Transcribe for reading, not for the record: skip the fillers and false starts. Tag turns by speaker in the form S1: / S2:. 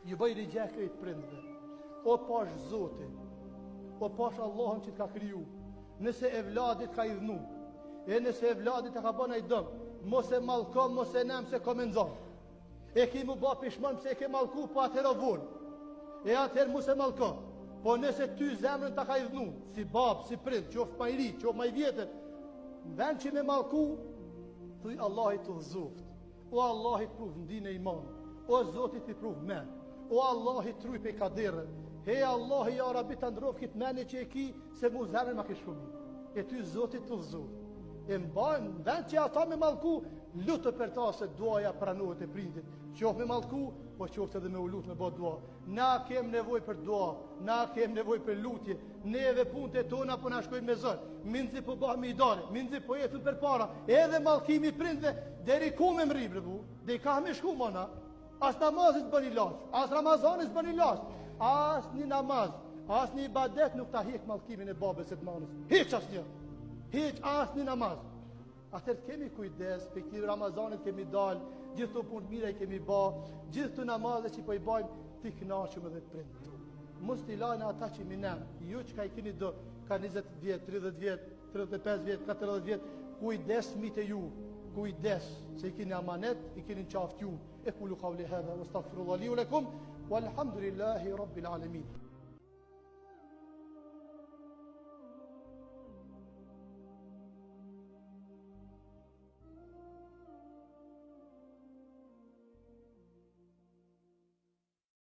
S1: ju bëj rigje këtë prindve. O pash Zoti, o pash Allahun që të ka kriju, nëse e vladit ka i dhnu, e nëse e vladit e ka bëna i dëm, mos e malko, mos e nem se komenzon. E ki mu ba pishman pëse e ke malku, po atëherë vonë. E atëherë mos e malko. Po nëse ty zemrën ta ka i dhnu, si babë, si prind, qoftë ma i ri, qoftë ma i vjetër, në vend që me malku, thuj Allah i të dhëzoft. O Allah i pruv ndinë e iman. O Zotit i pruv men. O Allah i truj pe kaderën. He Allah i arabi të ndrof këtë meni që e ki, se mu zemrën ma kishë shumë. E ty Zotit të dhëzoft. E mbajnë, në vend që ata me malku, lutë për ta se duaja pranohet e prindit. Qoftë me malku, po qoftë edhe me u lutë me bo dua. Na kem nevoj për dua, na kem nevoj për lutje, neve punët e tona po na shkojmë me zërë, minzi po bëhme i dare, minzi po jetën për para, edhe malkimi prindve, deri ku me mri bre bu, dhe i ka me shku mëna, as namazit bën i lash, as Ramazanit bën i lash, as një namaz, as një ibadet nuk ta hek malkimin e babes e të manës, hiq as një, hiq as një namaz. Atër kemi kujdes, për këti Ramazanit kemi dal, gjithë të punë mire i kemi ba, gjithë të namazet që po i bajmë, ti knaqëm edhe prindë. Mos t'i lajnë ata që minem, ju që ka i keni do, ka 20 vjet, 30 vjet, 35 vjet, 40 vjet, kujdes mite ju, kujdes, se i keni amanet, i keni qaft ju, e kullu qavli hadha, wa astaghfirullahi li wa lakum, walhamdulillahi rabbil alamin.